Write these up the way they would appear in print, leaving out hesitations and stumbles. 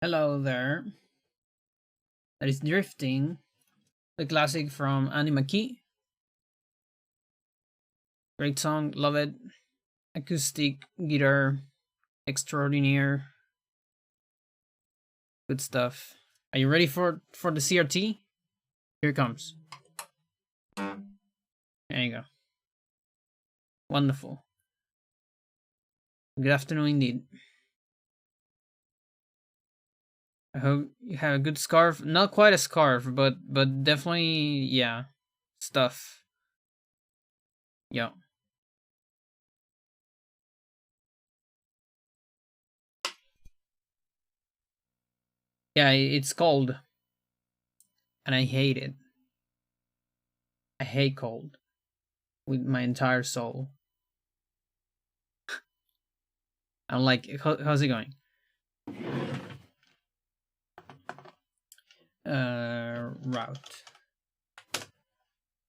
Hello there. That is Drifting, the classic from Animaki. Great song, love it. Acoustic guitar, extraordinaire, good stuff. Are you ready for the CRT? Here it comes. There you go. Wonderful. Good afternoon indeed. I hope you have a good scarf. Not quite a scarf, but definitely yeah, stuff. Yeah. Yeah, it's cold, and I hate it. I hate cold with my entire soul. I'm like, how's it going? Route.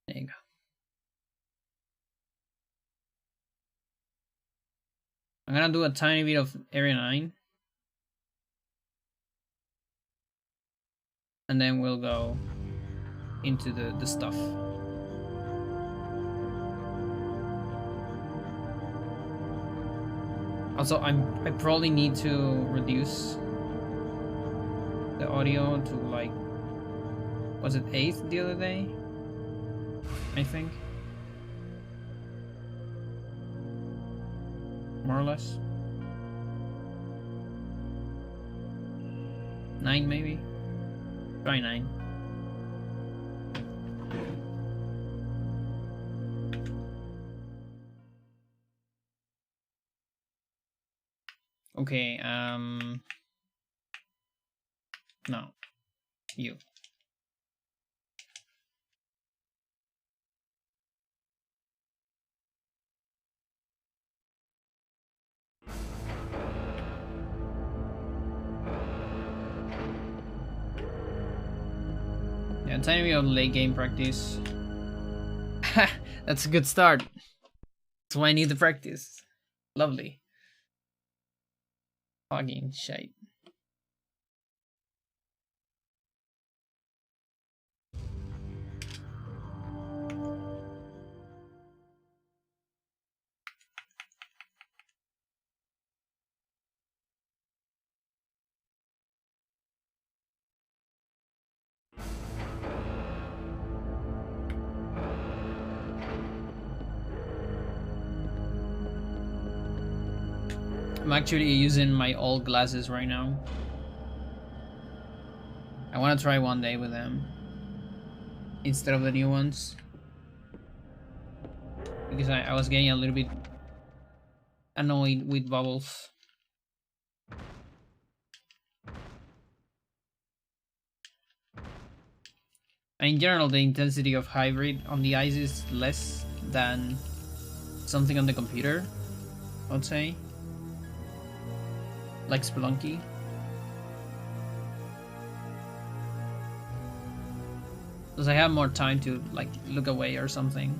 There you go. I'm gonna do a tiny bit of Area 9. And then we'll go into the stuff. Also, I probably need to reduce the audio to like, was it 8th the other day? I think. More or less. 9 maybe? Try 9. Okay, no. You. Yeah, tiny bit of late game practice. That's a good start. That's why I need the practice. Lovely. Fucking shite. I'm actually using my old glasses right now. I want to try one day with them instead of the new ones, because I was getting a little bit annoyed with bubbles. In general, the intensity of hybrid on the eyes is less than something on the computer, I would say. Like Spelunky. Because I have more time to like look away or something.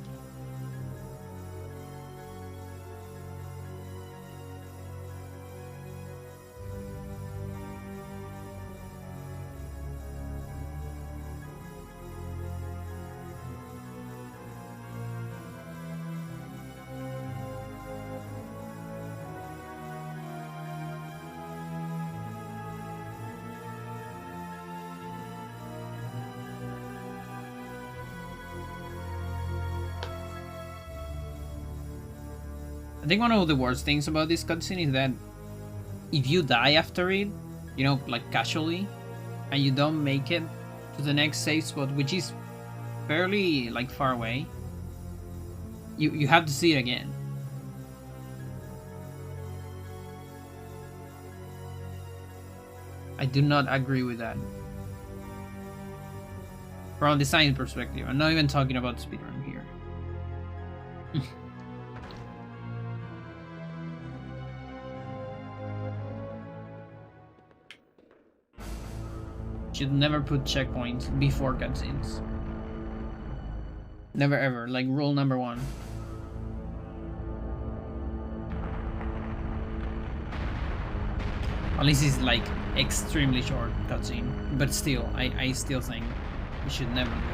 I think one of the worst things about this cutscene is that if you die after it, you know, like casually, and you don't make it to the next save spot, which is fairly like far away, you have to see it again. I do not agree with that. From a design perspective, I'm not even talking about speedrun here. Should never put checkpoints before cutscenes. Never ever, like rule number 1. Unless it's like extremely short cutscene. But still, I still think we should never do it.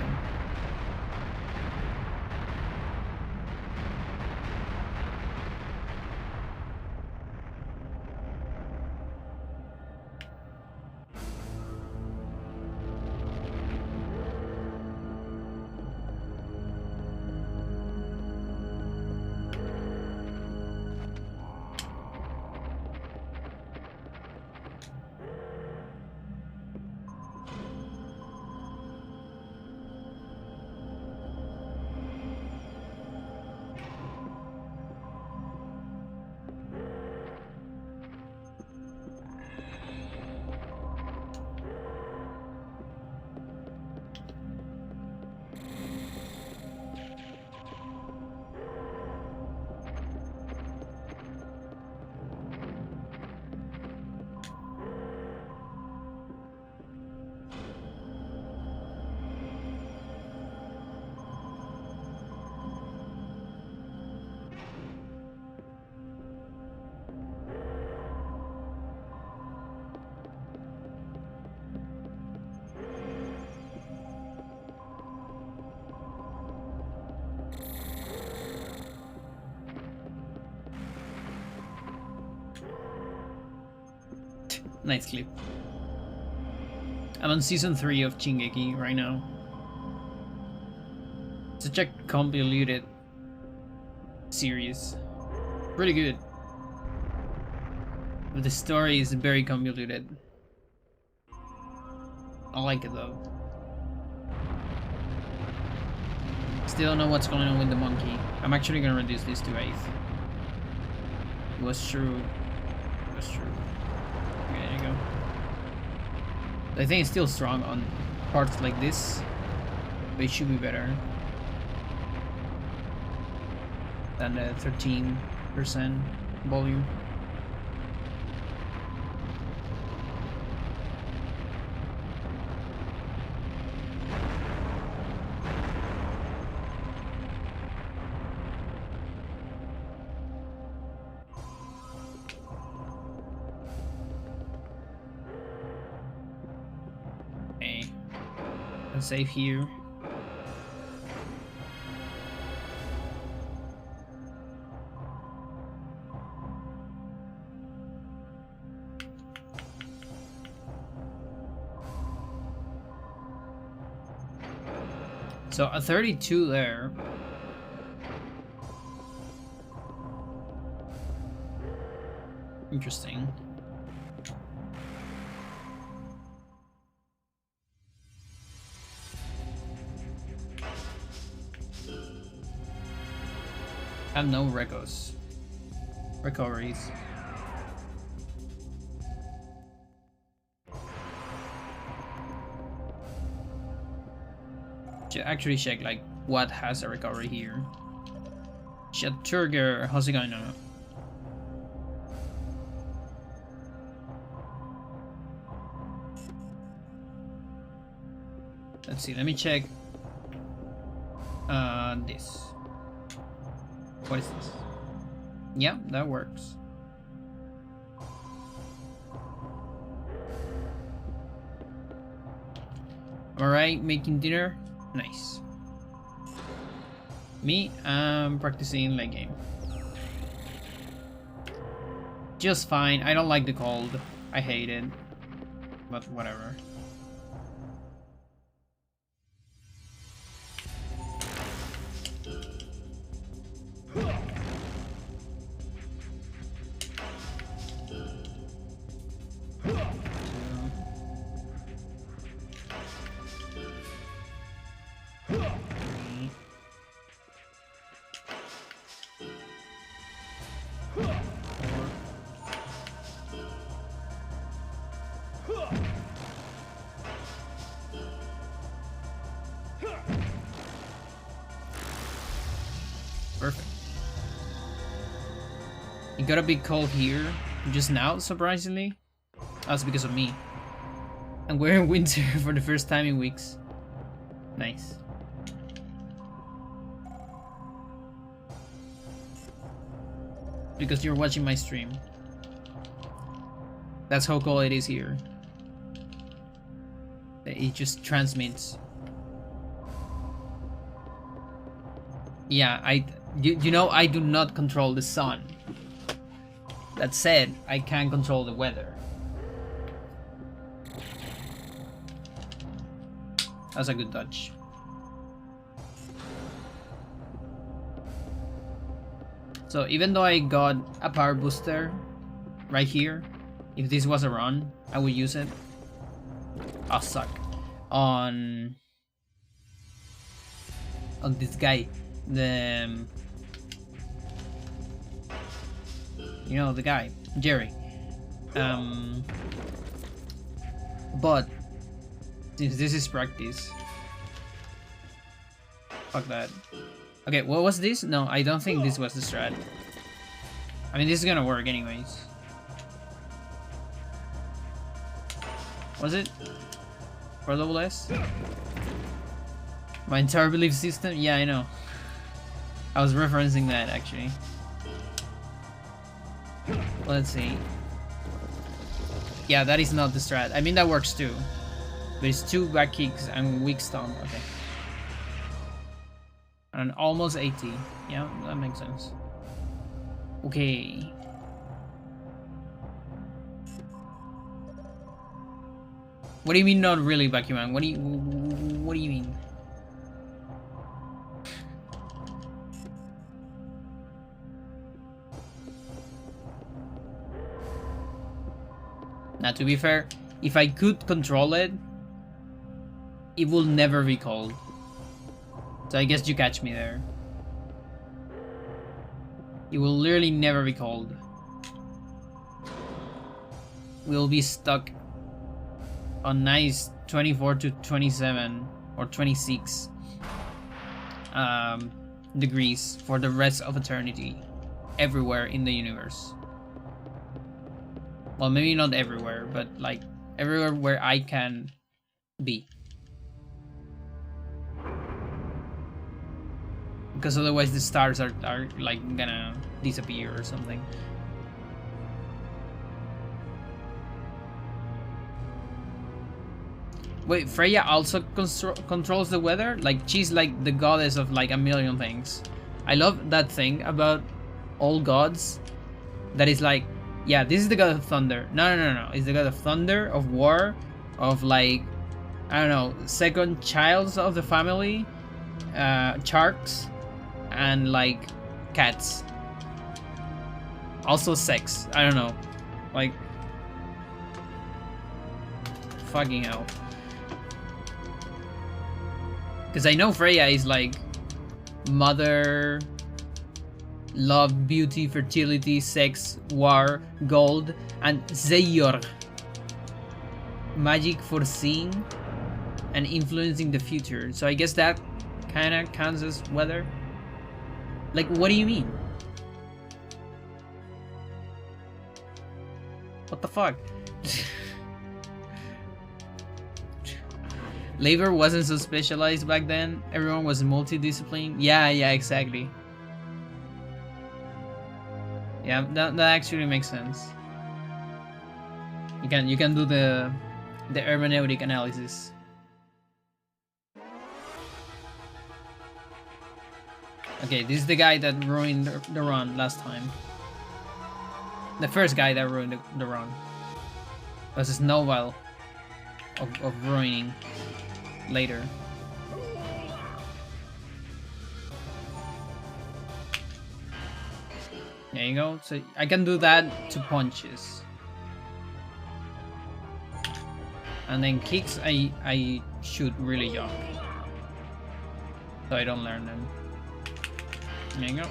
Nice clip. I'm on season 3 of Shingeki right now. Such a convoluted series. Pretty good. But the story is very convoluted. I like it though. Still don't know what's going on with the monkey. I'm actually gonna reduce this to 8th. It was true. It was true. Okay, there you go. I think it's still strong on parts like this, but it should be better than the 13% volume. Save here. So a 32 there. Interesting. I have no recoveries. Should actually check like what has a recovery here. Shaturger, how's it going on? Let's see, let me check this. What is this? Yeah, that works. Alright, making dinner. Nice. Me, I'm practicing late game. Just fine. I don't like the cold. I hate it. But whatever. Perfect. It got a big cold here just now, surprisingly. That's because of me. And we're in winter for the first time in weeks. Nice. Because you're watching my stream. That's how cold it is here. It just transmits. Yeah, you know, I do not control the sun. That said, I can control the weather. That's a good touch. So even though I got a power booster right here, if this was a run, I would use it. Oh, suck. On this guy. The... you know, the guy. Jerry. But since this is practice... fuck that. Okay, what was this? No, I don't think this was the strat. I mean, this is gonna work anyways. Was it? For level S? My entire belief system? Yeah, I know. I was referencing that actually. Let's see. Yeah, that is not the strat. I mean, that works too. But it's 2 back kicks and weak stomp. Okay. And almost 80. Yeah, that makes sense. Okay. What do you mean not really, Bakuman? What do you mean? Now, to be fair, if I could control it, it will never be cold. So I guess you catch me there. It will literally never be cold. We'll be stuck on nice 24 to 27 or 26 degrees for the rest of eternity, everywhere in the universe. Well, maybe not everywhere, but like everywhere where I can be. Because otherwise the stars are like gonna disappear or something. Wait, Freya also controls the weather? Like, she's like the goddess of like a million things. I love that thing about all gods. That is like, yeah, this is the god of thunder. No. It's the god of thunder, of war, of like, I don't know, second childs of the family, sharks, and like cats. Also sex. I don't know. Like, fucking hell. Because I know Freya is like mother, love, beauty, fertility, sex, war, gold, and Zeyor. Magic, foreseeing, and influencing the future. So I guess that kind of counts as weather. Like, what do you mean? What the fuck? Labor wasn't so specialized back then. Everyone was multidisciplined. Yeah, exactly. Yeah, that actually makes sense. You can do the hermeneutic analysis. Okay, this is the guy that ruined the run last time. The first guy that ruined the run. It was a snowball of ruining later. There you go. So I can do that to punches. And then kicks, I shoot really young. So I don't learn them. There you go.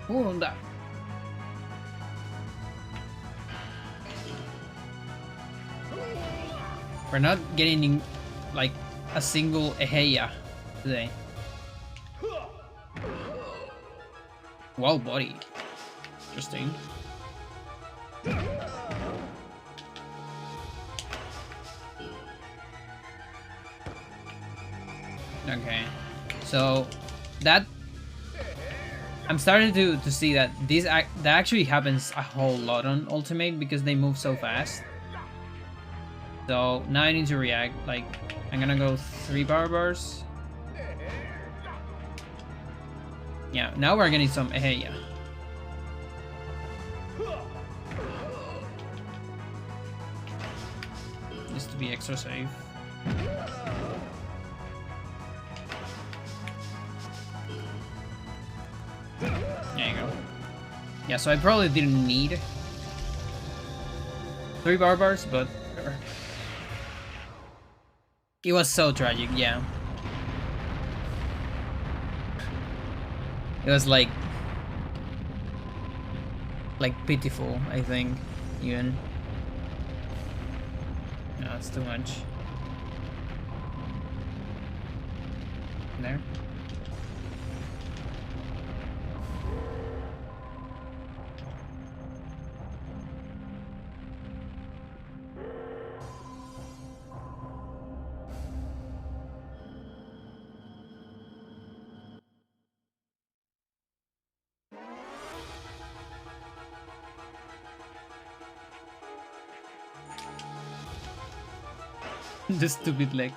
Ooh, that. We're not getting like a single Eheya today. Wow, body. Interesting. Okay, so that I'm starting to see that that actually happens a whole lot on Ultimate because they move so fast. So now I need to react. Like, I'm gonna go 3 power bars. Yeah, now we're getting some. Hey, yeah. Just to be extra safe. There you go. Yeah, so I probably didn't need 3 power bars, but it was so tragic, yeah. It was like pitiful, I think, even. No, it's too much. There. The stupid leg.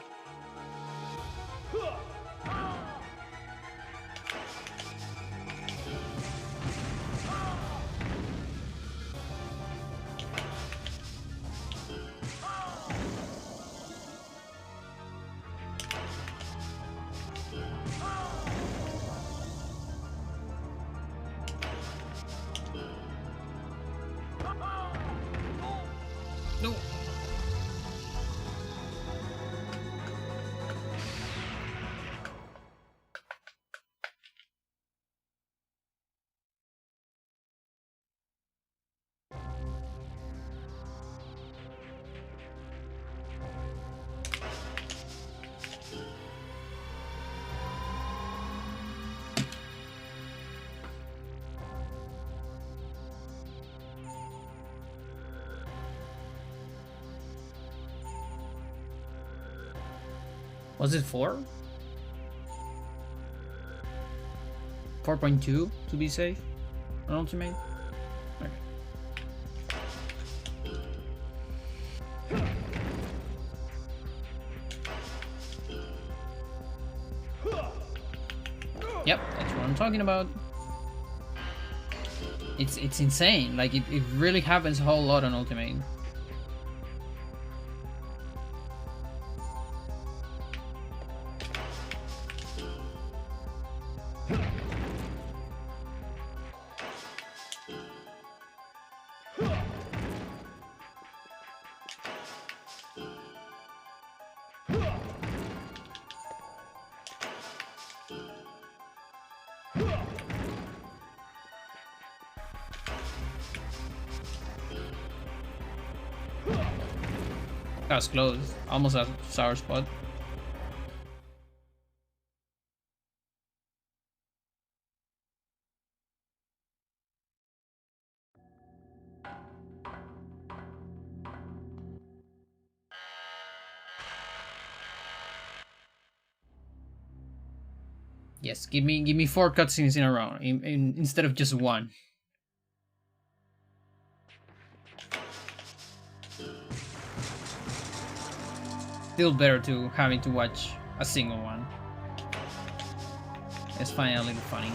No. Was it 4? 4.2 to be safe on Ultimate? Okay. Yep, that's what I'm talking about. It's insane. Like it really happens a whole lot on Ultimate. That was close. Almost a sour spot. Yes, give me 4 cutscenes in a row instead of just 1. Still better to having to watch a single one. It's finally funny.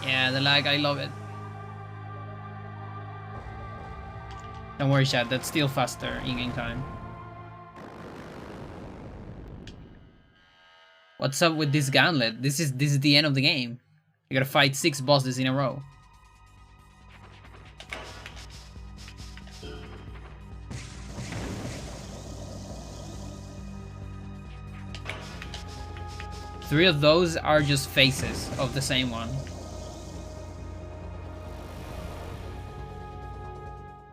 Yeah, the lag, I love it. Don't worry, chat, that's still faster in-game time. What's up with this gauntlet? This is the end of the game. You gotta fight 6 bosses in a row. Three of those are just faces of the same one.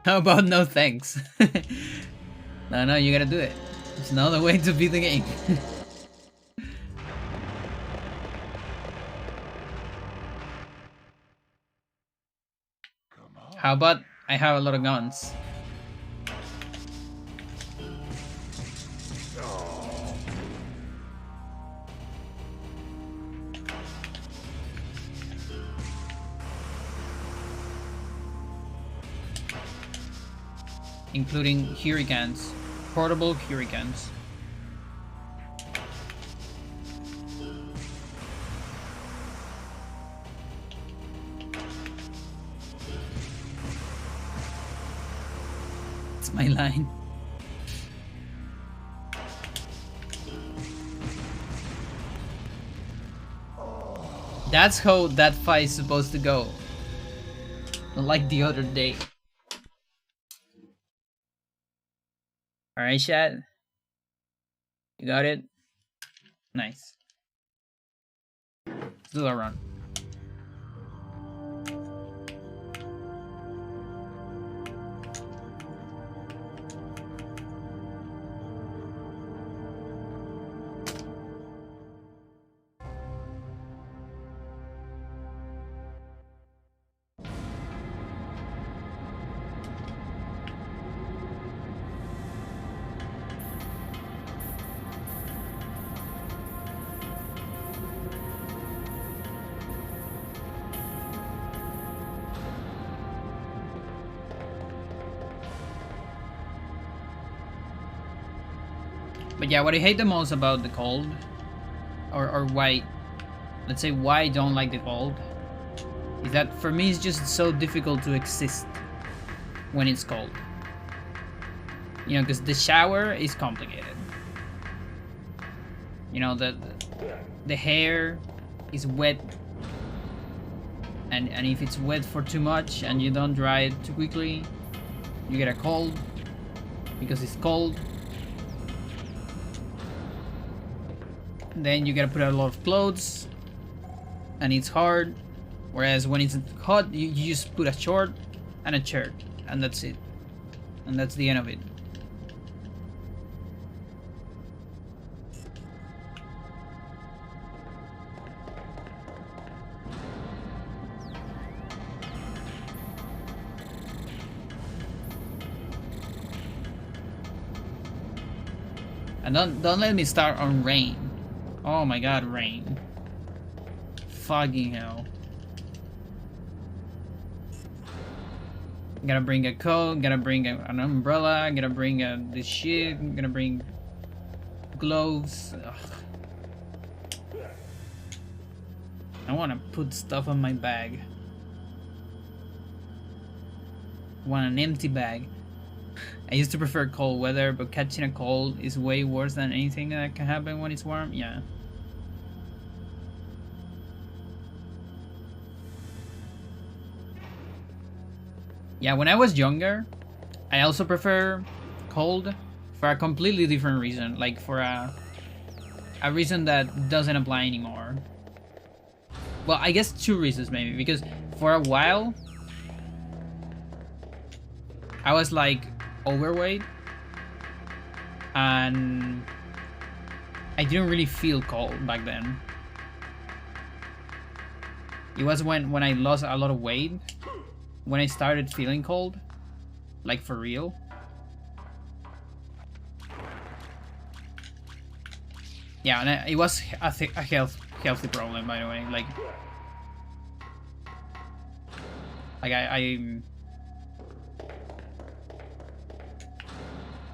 How about no thanks? No, you gotta do it. There's no other way to beat the game. How about I have a lot of guns? Including hurricanes, portable hurricanes. It's my line. That's how that fight is supposed to go. Like the other day. Alright, chat. You got it? Nice. Let's do a run. But yeah, what I hate the most about the cold, or why, let's say why I don't like the cold, is that for me it's just so difficult to exist when it's cold. You know, because the shower is complicated. You know, the hair is wet, and if it's wet for too much and you don't dry it too quickly, you get a cold because it's cold. Then you gotta put out a lot of clothes, and it's hard. Whereas when it's hot, you just put a short and a shirt, and that's it. And that's the end of it. And don't let me start on rain. Oh my god, rain. Fucking hell. Gotta bring a coat, gotta bring an umbrella, gotta bring this shit, gotta bring gloves. Ugh. I wanna put stuff on my bag. I want an empty bag. I used to prefer cold weather, but catching a cold is way worse than anything that can happen when it's warm. Yeah. Yeah, when I was younger, I also prefer cold for a completely different reason. Like for a reason that doesn't apply anymore. Well, I guess two reasons maybe. Because for a while, I was like overweight, and I didn't really feel cold back then. It was when I lost a lot of weight, when I started feeling cold, like for real. Yeah, and it was a healthy problem, by the way. Like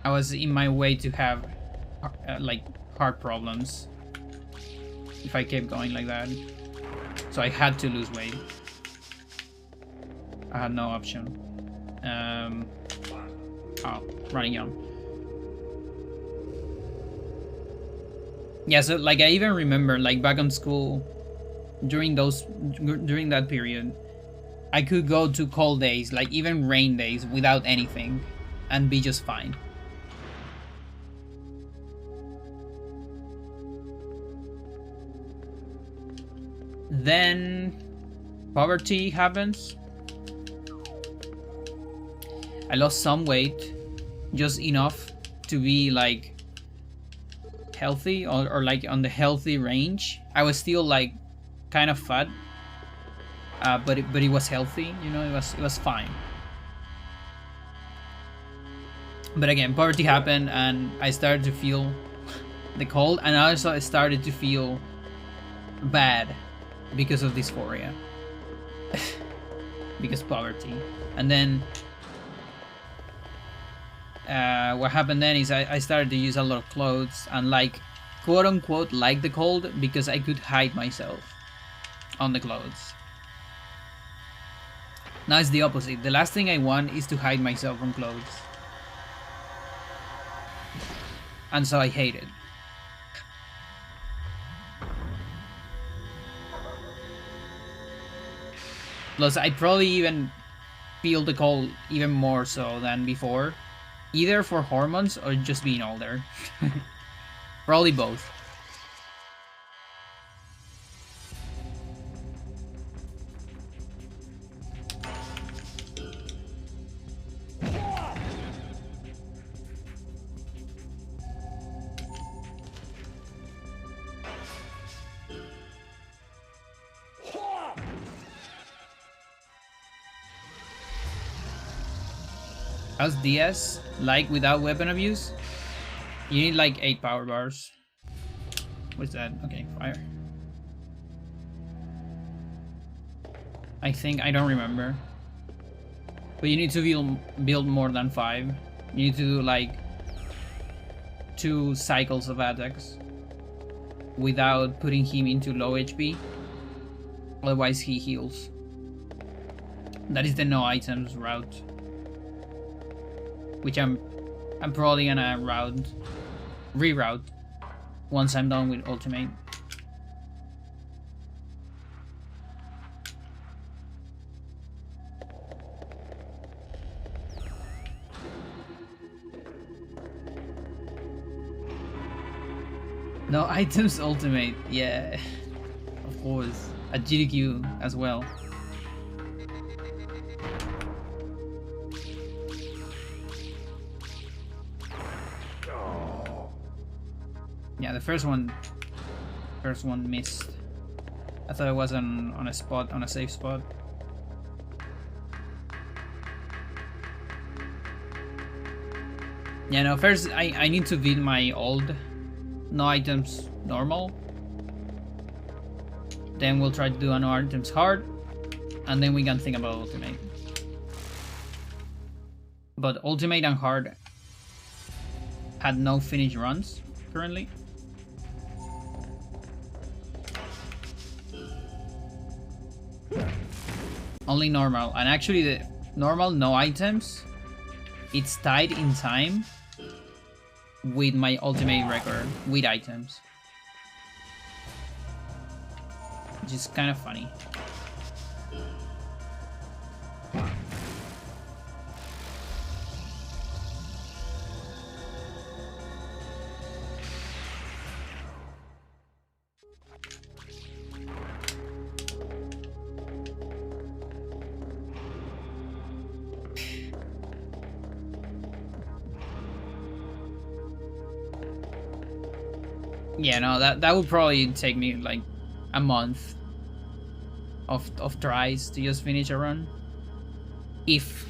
I was in my way to have like heart problems if I kept going like that. So I had to lose weight. I had no option. Oh, running young. Yeah, so like I even remember like back in school, during that period, I could go to cold days, like even rain days, without anything, and be just fine. Then poverty happens. I lost some weight, just enough to be like healthy or like on the healthy range. I was still like kind of fat, but it was healthy. You know, it was fine. But again, poverty happened and I started to feel the cold, and also I started to feel bad because of dysphoria. Because poverty. And then what happened then is I started to use a lot of clothes and like quote unquote like the cold because I could hide myself on the clothes. Now it's the opposite. The last thing I want is to hide myself on clothes. And so I hate it. Plus, I'd probably even feel the cold even more so than before. Either for hormones or just being older. Probably both. How's DS like without weapon abuse? You need like 8 power bars. What's that? Okay, fire. I think, I don't remember. But you need to build more than 5. You need to do like 2 cycles of attacks without putting him into low HP. Otherwise he heals. That is the no items route. Which I'm probably gonna reroute once I'm done with ultimate. No items ultimate, yeah, of course. At GDQ as well. Yeah, the first one missed. I thought it was on a spot, on a safe spot. Yeah, no, first I need to beat my old no items normal. Then we'll try to do a no items hard, and then we can think about ultimate. But ultimate and hard had no finish runs currently. Only normal, and actually the normal no items, it's tied in time with my ultimate record with items, which is kind of funny. Yeah, no, that would probably take me like a month of tries to just finish a run. If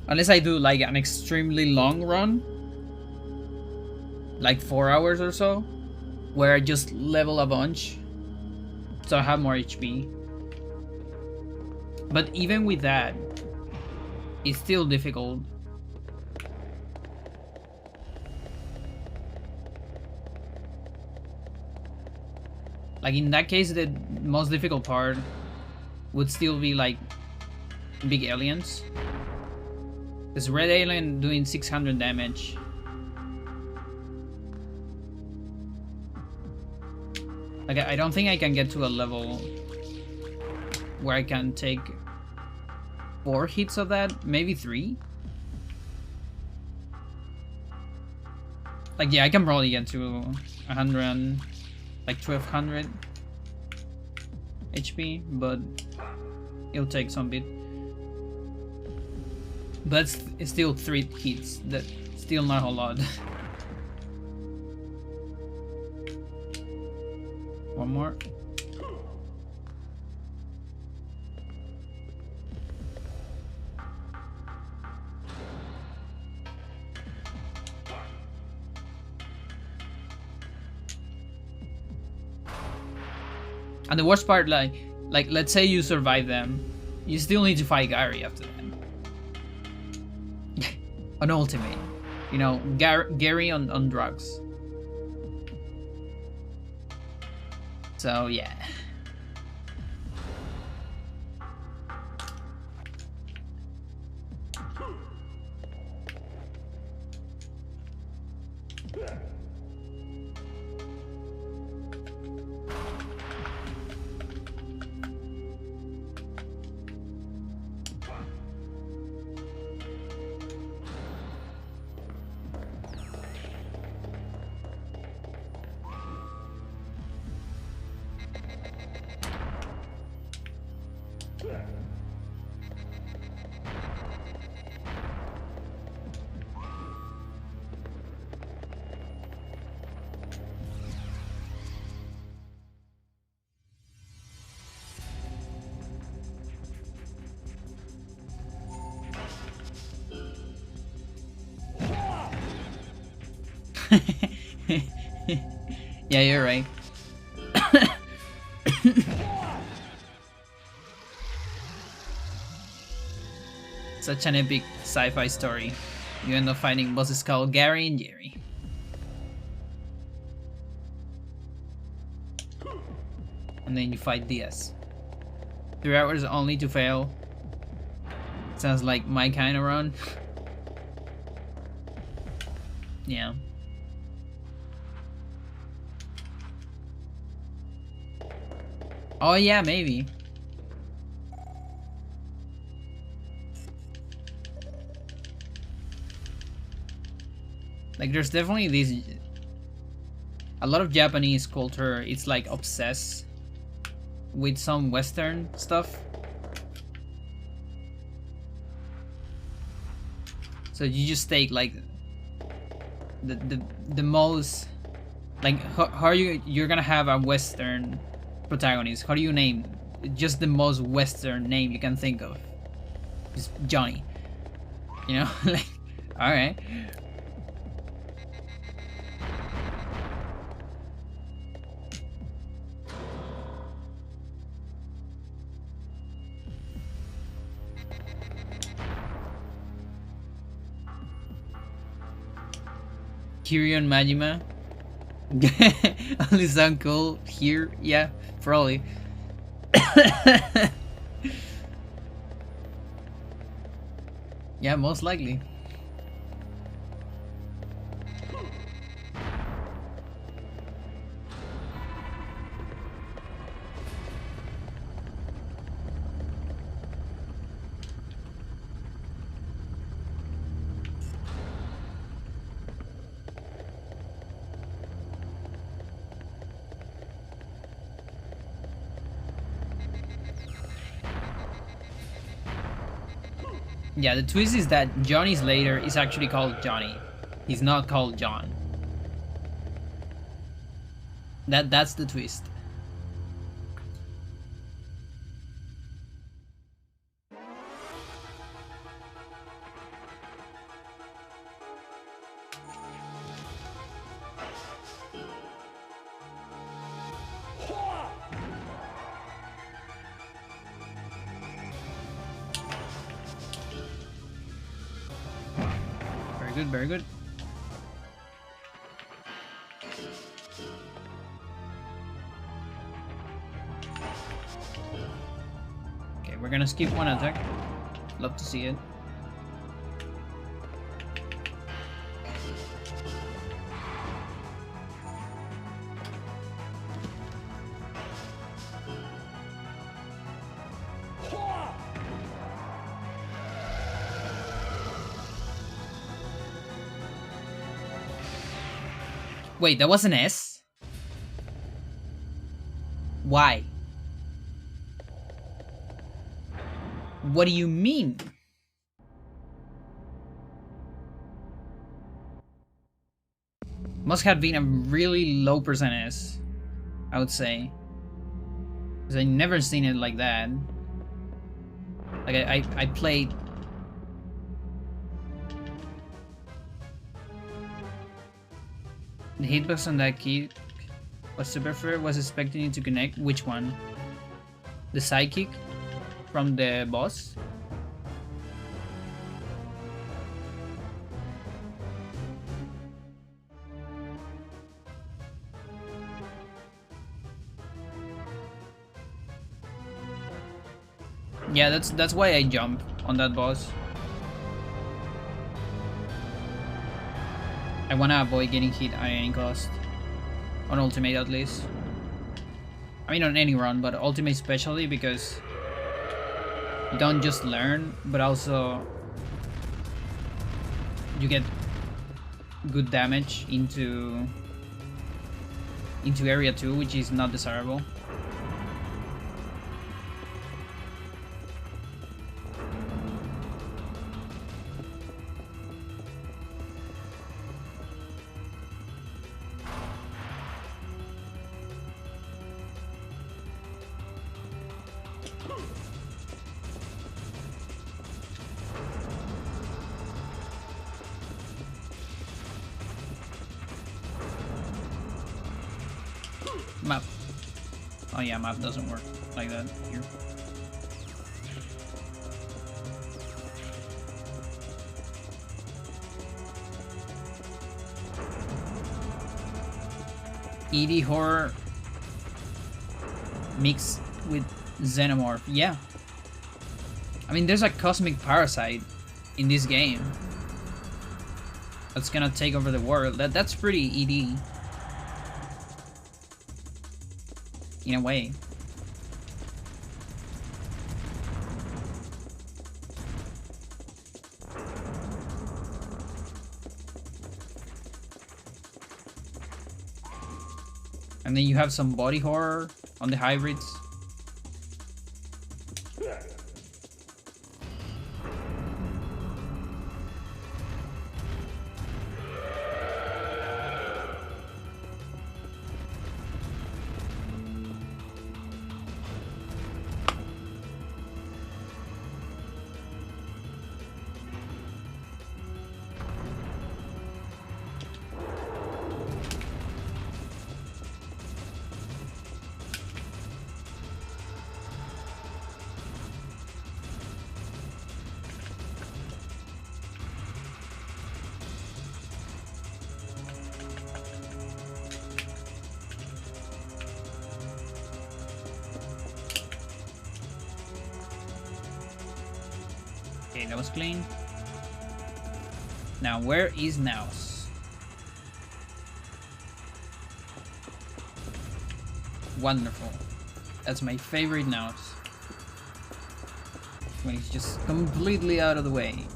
unless I do like an extremely long run, like 4 hours or so, where I just level a bunch so I have more HP. But even with that, it's still difficult. Like in that case, the most difficult part would still be like big aliens. This red alien doing 600 damage. Like I don't think I can get to a level where I can take 4 hits of that, maybe 3. Like yeah, I can probably get to 100, like 1200 HP, but it'll take some bit. But it's still 3 hits. That's still not a whole lot. One more. And the worst part, like let's say you survive them, you still need to fight Gary after that. An ultimate, you know, Gary on drugs. So yeah. Yeah, you're right. Such an epic sci-fi story. You end up fighting bosses called Gary and Jerry. And then you fight DS. 3 hours only to fail. Sounds like my kind of run. Yeah. Oh yeah, maybe. Like there's definitely these, a lot of Japanese culture, it's like obsessed with some Western stuff. So you just take like the most, like how are you're gonna have a Western protagonist? How do you name just the most Western name you can think of? Just Johnny. You know, like all right. Kiryu Majima. Only sound cool here, yeah, probably. Yeah, most likely. Yeah, the twist is that Johnny's later is actually called Johnny. He's not called John. That's the twist. Very good, very good. Okay, we're gonna skip one attack. Love to see it. Wait, that was an S? Why? What do you mean? Must have been a really low percentage, I would say. Because I never seen it like that. Like I played. The hitbox on that key. What Superfair was expecting you to connect? Which one? The psychic from the boss? Yeah, that's why I jump on that boss. I wanna avoid getting hit at any cost. On ultimate at least. I mean on any run, but ultimate especially because you don't just learn, but also you get good damage into area 2, which is not desirable. Map. Oh yeah, map doesn't work like that here. ED horror mixed with xenomorph. Yeah. I mean, there's a cosmic parasite in this game that's gonna take over the world. That's pretty ED. In a way. And then you have some body horror on the hybrids. Okay, that was clean. Now, where is Naos? Wonderful. That's my favorite Naos. When he's just completely out of the way.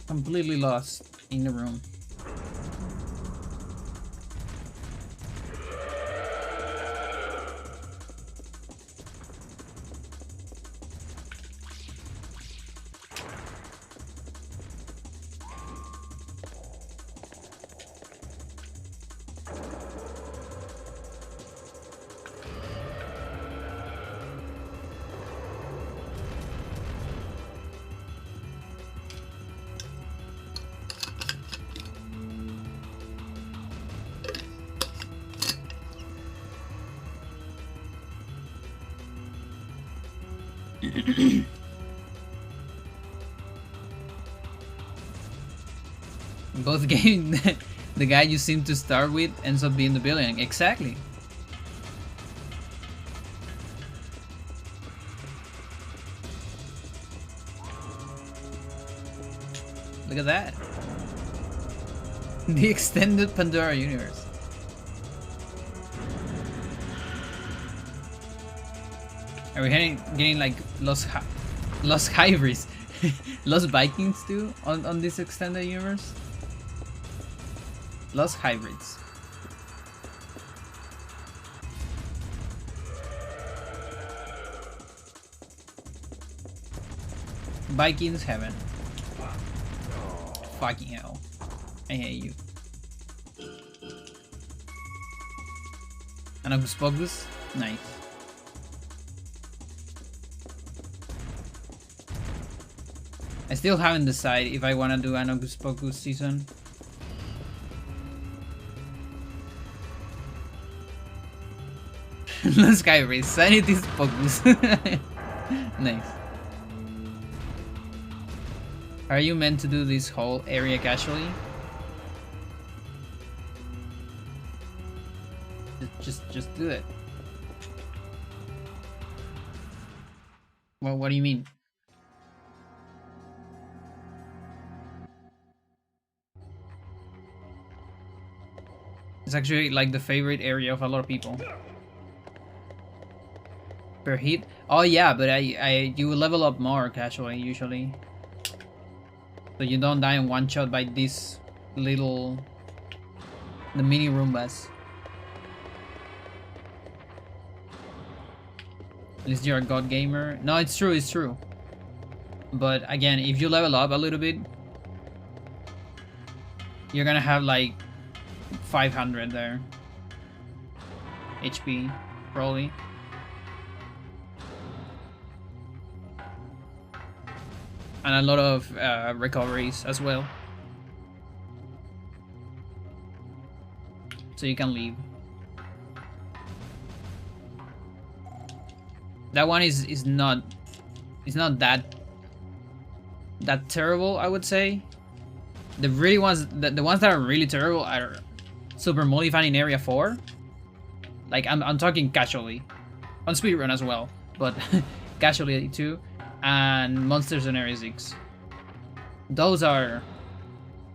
Completely lost in the room. Both games, the guy you seem to start with ends up being the villain. Exactly. Look at that. The extended Pandora universe. Are we getting like Lost Hybrids, Lost Vikings too on this extended universe? Lost Hybrids. Vikings heaven. Fucking hell. I hate you. And Hocus Pocus? Nice. I still haven't decided if I want to do an Hocus Pocus season. Let's Sky Race. Sanity's focus. Nice. Are you meant to do this whole area casually? Just do it. Well, what do you mean? It's actually like the favorite area of a lot of people. Per hit? Oh yeah, but you level up more casually usually. So you don't die in one shot by this little... the mini Roombas. At least you're a god gamer. No, it's true, it's true. But again, if you level up a little bit, you're gonna have like 500 there. HP, probably. And a lot of recoveries as well. So you can leave. That one is not that terrible, I would say. The really ones the ones that are really terrible are Super Mullivan in Area 4. Like I'm talking casually. On speedrun as well, but casually too. And Monsters in Area 6. Those are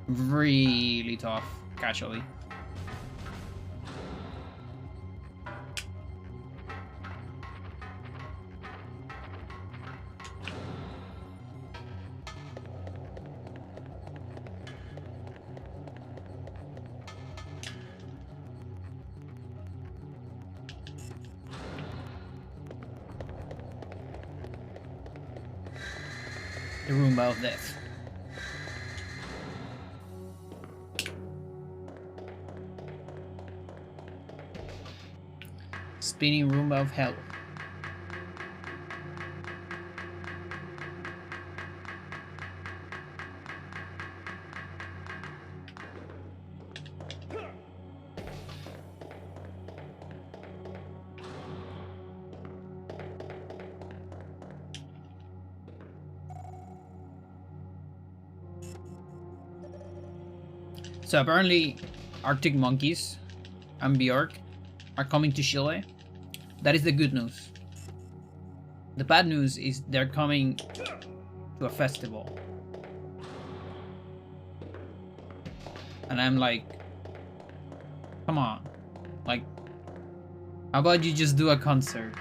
really tough casually. The Roomba of Death. Spinning Roomba of Hell. So apparently Arctic Monkeys and Bjork are coming to Chile. That is the good news. The bad news is they're coming to a festival. And I'm like, come on. Like, how about you just do a concert?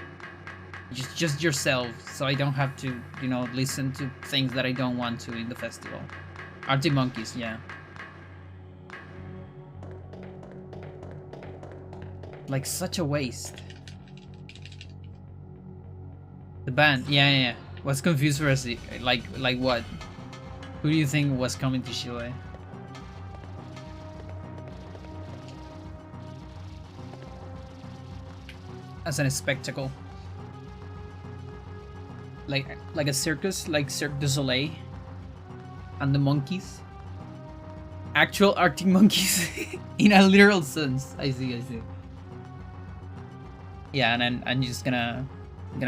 Just yourself, so I don't have to, you know, listen to things that I don't want to in the festival. Arctic Monkeys, yeah. Like, such a waste. The band, yeah. Was confused for us. Like what? Who do you think was coming to Chile? As a spectacle. Like a circus, like Cirque du Soleil. And the monkeys. Actual Arctic monkeys in a literal sense. I see. Yeah, and then I'm just gonna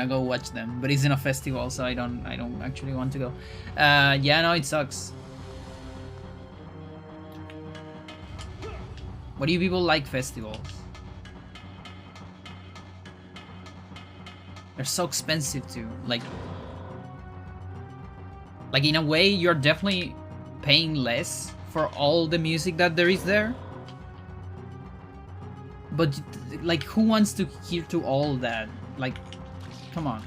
go watch them, but it's in a festival, so I don't actually want to go. Yeah, no, it sucks. What do you people like festivals? They're so expensive too. Like in a way, you're definitely paying less for all the music that there is there. But like, who wants to hear to all that? Like, come on.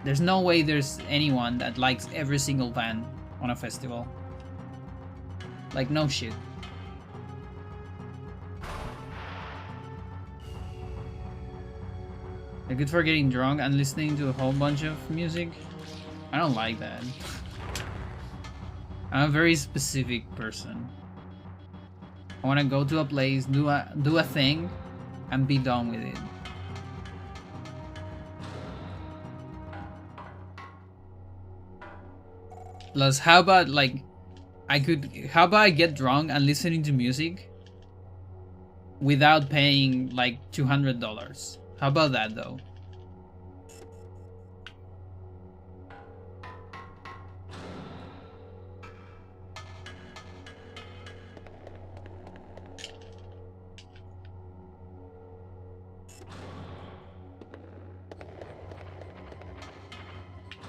There's no way there's anyone that likes every single band on a festival. Like, no shit. They're good for getting drunk and listening to a whole bunch of music. I don't like that. I'm a very specific person. I want to go to a place, do a thing, and be done with it. Plus, how about like, how about I get drunk and listening to music, without paying like $200. How about that though?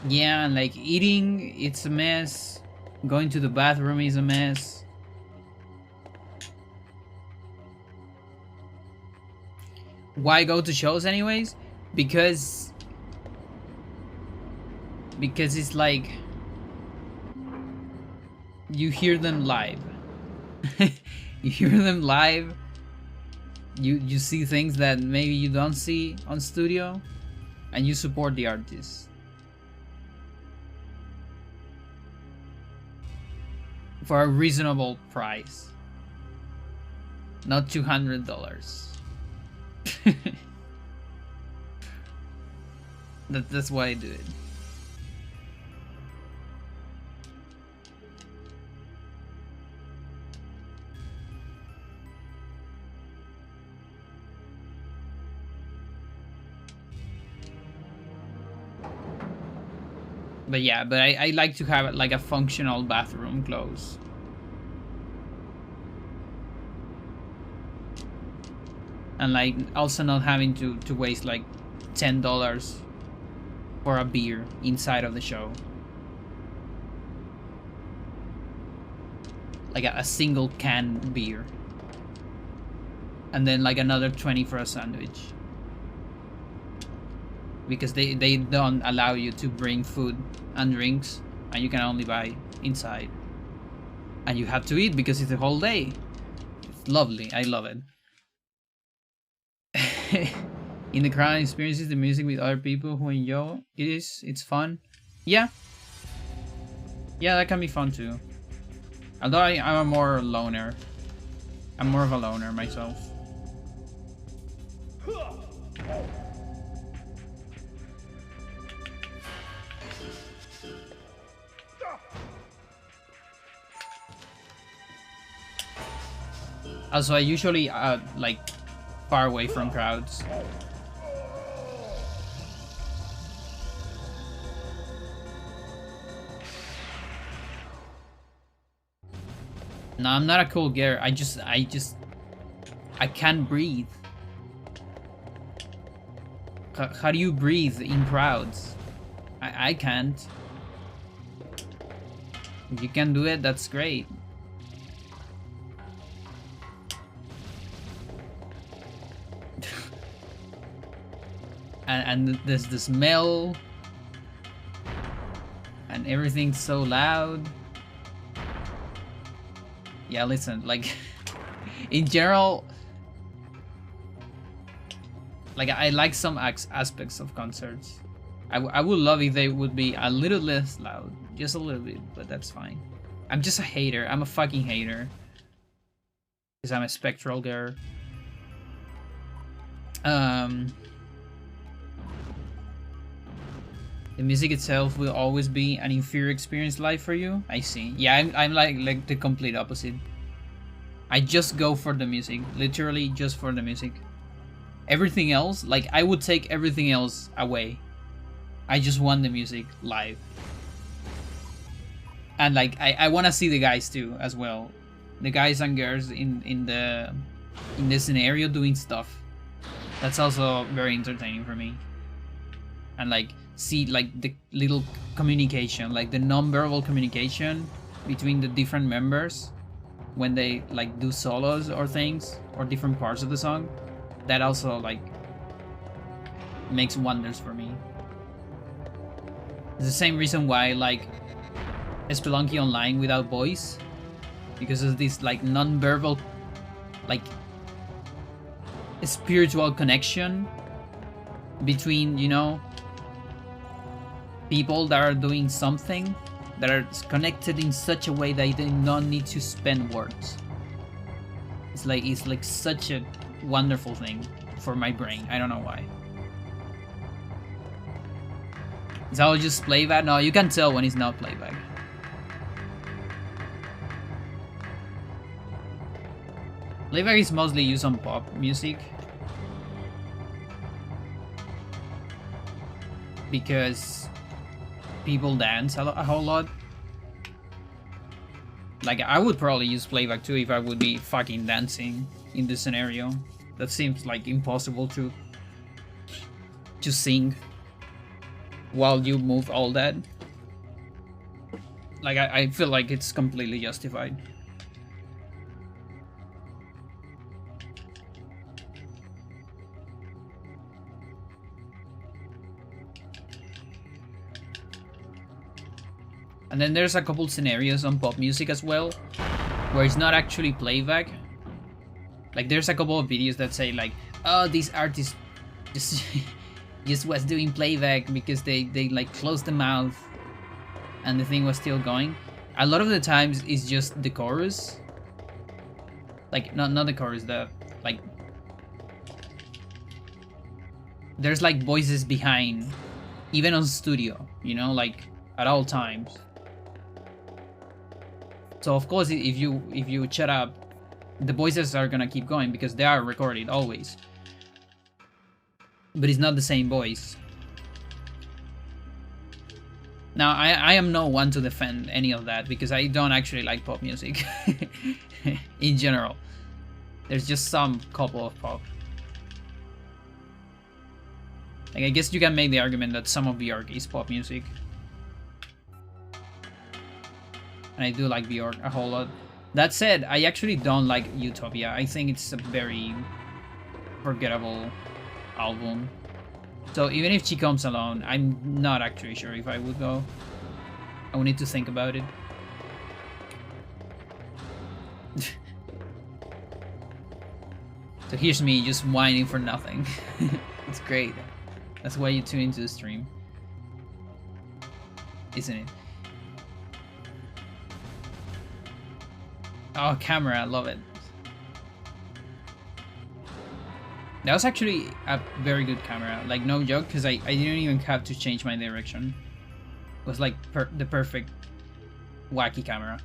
Yeah, and like eating, it's a mess. Going to the bathroom is a mess. Why go to shows anyways? Because it's like you hear them live. You hear them live. You see things that maybe you don't see on studio, and you support the artist. For a reasonable price. Not $200. That's why I do it. But yeah, but I like to have like a functional bathroom close. And like also not having to waste like $10 for a beer inside of the show. Like a single can beer. And then like another 20 for a sandwich. Because they don't allow you to bring food and drinks, and you can only buy inside. And you have to eat because it's a whole day. It's lovely. I love it. In the crowd experiences the music with other people who enjoy it's fun. Yeah, that can be fun too. Although I'm a more loner. I'm more of a loner myself. Also, I usually like far away from crowds. No, I'm not a cool girl. I can't breathe. How do you breathe in crowds? I can't. If you can do it, that's great. and there's the smell. And everything's so loud. Yeah, listen, like, in general, like, I like some aspects of concerts. I would love if they would be a little less loud, just a little bit, but that's fine. I'm just a hater. I'm a fucking hater. Because I'm a spectral girl. The music itself will always be an inferior experience live for you. I see. Yeah, I'm like the complete opposite. I just go for the music, literally just for the music. Everything else, like, I would take everything else away. I just want the music live. And like I want to see the guys too as well. The guys and girls in the scenario doing stuff. That's also very entertaining for me. And like see like the little communication, like the non-verbal communication between the different members when they like do solos or things or different parts of the song. That also like makes wonders for me. It's the same reason why I like Spelunky Online without voice, because of this like non-verbal, like spiritual connection between, you know, people that are doing something, that are connected in such a way that they do not need to spend words. It's like such a wonderful thing for my brain. I don't know why. Is that all just playback? No, you can tell when it's not playback. Playback is mostly used on pop music because people dance a whole lot. Like, I would probably use playback too if I would be fucking dancing in this scenario. That seems like impossible to sing while you move all that. Like, I feel like it's completely justified. And then there's a couple scenarios on pop music as well, where it's not actually playback. Like, there's a couple of videos that say like, oh, this artist just was doing playback because they like closed the mouth and the thing was still going. A lot of the times it's just the chorus. Like, not the chorus, the like there's like voices behind, even on studio, you know, like at all times. So of course, if you shut up, the voices are gonna keep going because they are recorded always. But it's not the same voice. Now, I am no one to defend any of that because I don't actually like pop music in general. There's just some couple of pop. Like, I guess you can make the argument that some of Björk is pop music. And I do like Björk a whole lot. That said, I actually don't like Utopia. I think it's a very forgettable album. So even if she comes alone, I'm not actually sure if I would go. I would need to think about it. So here's me just whining for nothing. It's great. That's why you tune into the stream, isn't it? Oh, camera, I love it. That was actually a very good camera, like no joke, because I didn't even have to change my direction. It was like the perfect wacky camera.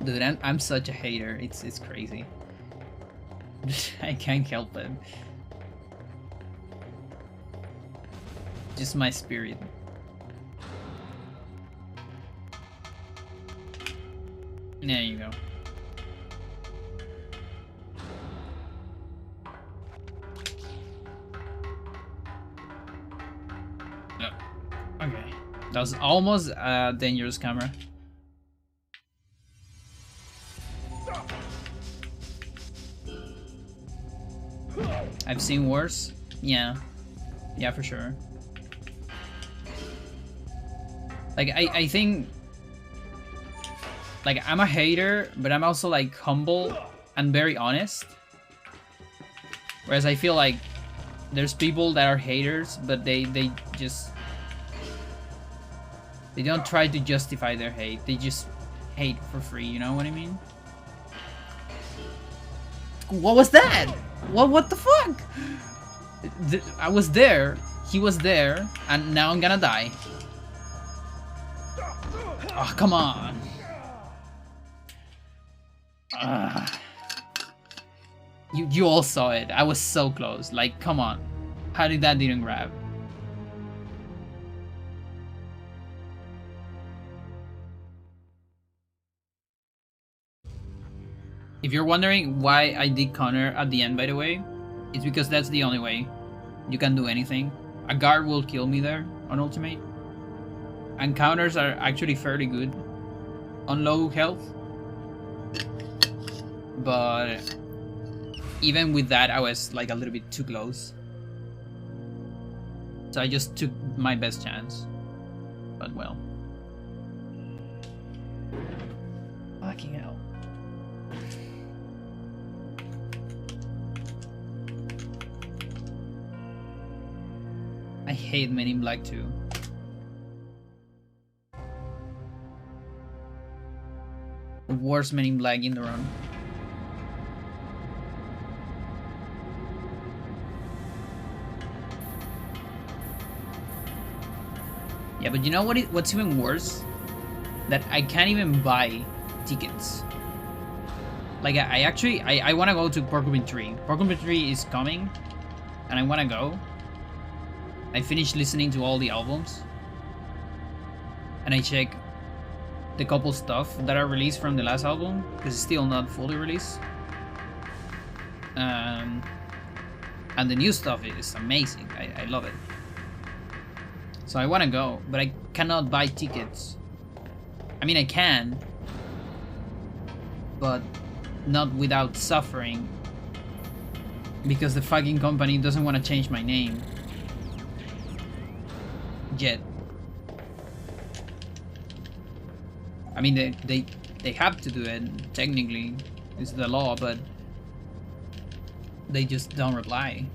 Dude, I'm such a hater. It's crazy. I can't help it. Just my spirit. There you go. No. Okay. That was almost a dangerous camera. I've seen worse. Yeah, for sure. Like, I think, like, I'm a hater, but I'm also like humble and very honest. Whereas I feel like there's people that are haters, but they don't try to justify their hate. They just hate for free. You know what I mean? What was that? What the fuck? I was there, he was there, and now I'm gonna die. Oh, come on. You all saw it. I was so close. Like, come on. How did that didn't grab? If you're wondering why I did counter at the end, by the way, it's because that's the only way you can do anything. A guard will kill me there on ultimate. And counters are actually fairly good on low health. But even with that, I was like a little bit too close. So I just took my best chance. But well. Fucking hell. I hate Men in Black 2. worst Men in Black in the run. Yeah, but you know what's even worse? That I can't even buy tickets. Like, I actually want to go to Porcupine Tree. Porcupine Tree is coming, and I want to go. I finished listening to all the albums, and I check the couple stuff that are released from the last album, because it's still not fully released. And the new stuff is amazing. I love it. So I want to go, but I cannot buy tickets. I mean, I can, but not without suffering, because the fucking company doesn't want to change my name yet. I mean, they have to do it, technically. It's the law, but they just don't reply.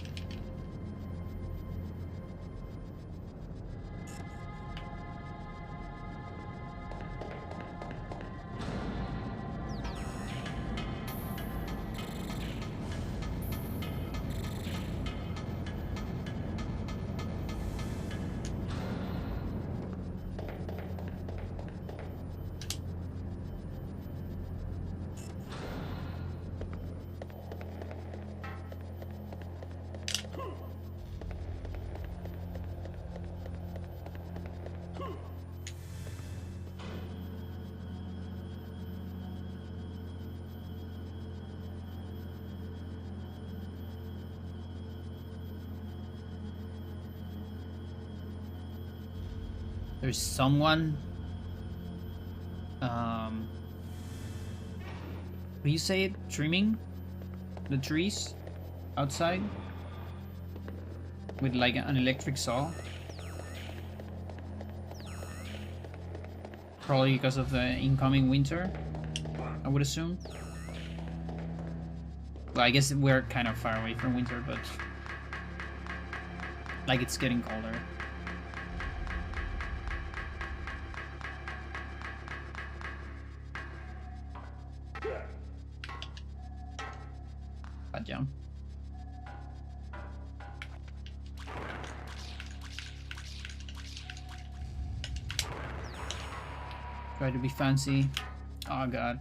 There's someone, how do you say it? Trimming the trees outside with like an electric saw. Probably because of the incoming winter, I would assume. Well, I guess we're kind of far away from winter, but like it's getting colder. Bad jump. Try to be fancy. Oh god.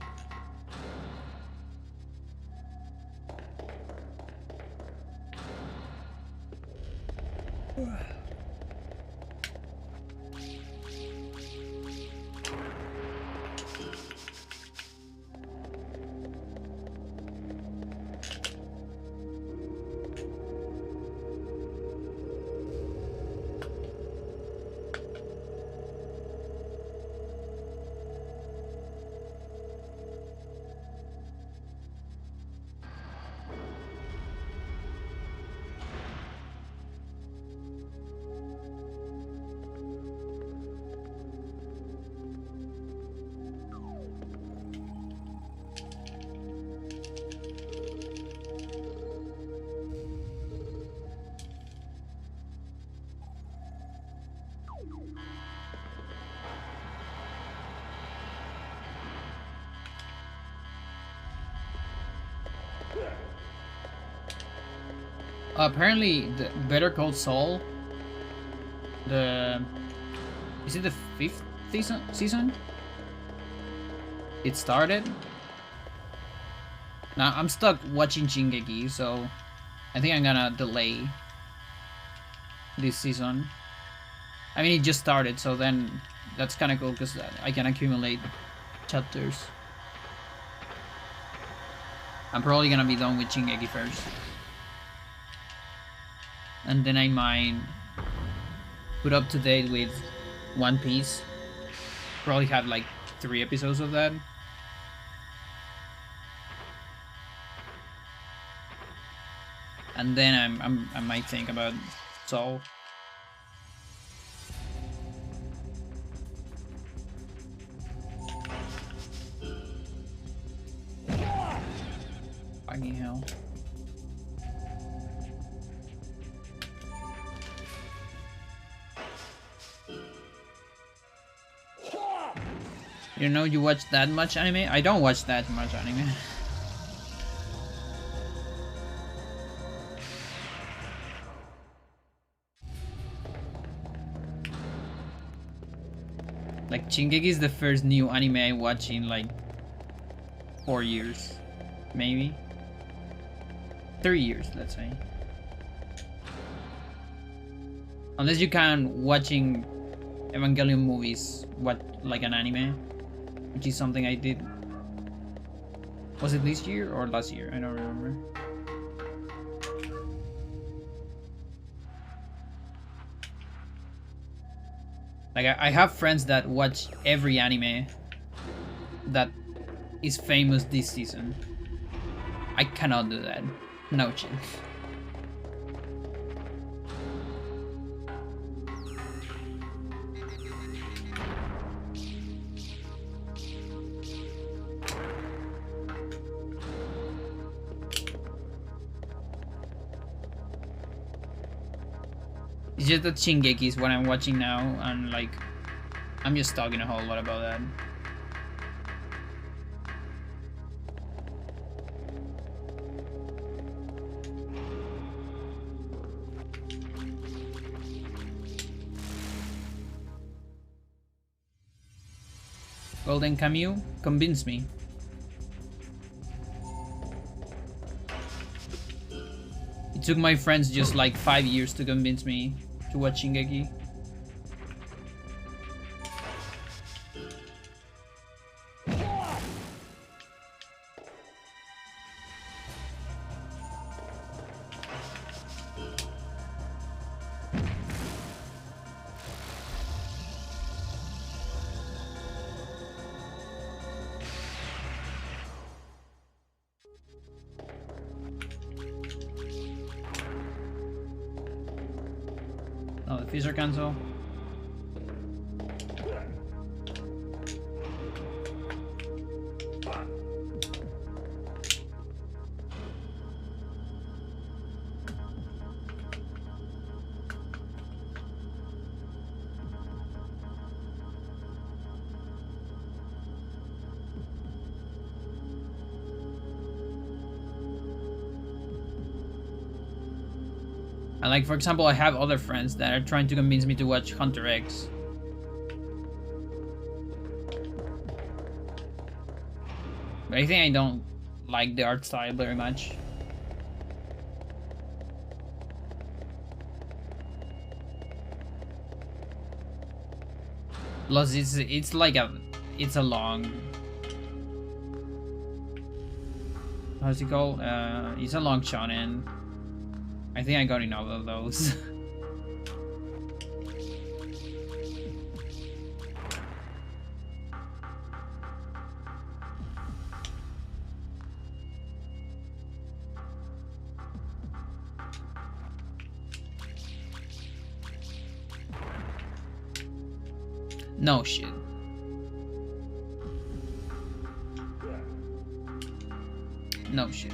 Apparently, the Better Call Saul, is it the 5th season? It started. Now I'm stuck watching Shingeki, so I think I'm gonna delay this season. I mean, it just started, so then that's kind of cool because I can accumulate chapters. I'm probably gonna be done with Shingeki first. And then I might put up to date with One Piece. Probably have like 3 episodes of that. And then I might think about Soul. Fucking hell. You know, you watch that much anime? I don't watch that much anime. Like, Shingeki is the first new anime I watch in like 4 years. Maybe. 3 years, let's say. Unless you count watching Evangelion movies, like an anime, which is something I did. Was it this year or last year? I don't remember. Like, I have friends that watch every anime that is famous this season. I cannot do that. No chance. It's just that Shingeki is what I'm watching now, and like, I'm just talking a whole lot about that. Golden Camus, convince me. It took my friends just like 5 years to convince me to watch Shingeki. Oh, the fees are cancelled. And like, for example, I have other friends that are trying to convince me to watch Hunter X. But I think I don't like the art style very much. Plus, it's like it's a long. How's it called? It's a long shonen. I think I got enough of those. No shit. No shit.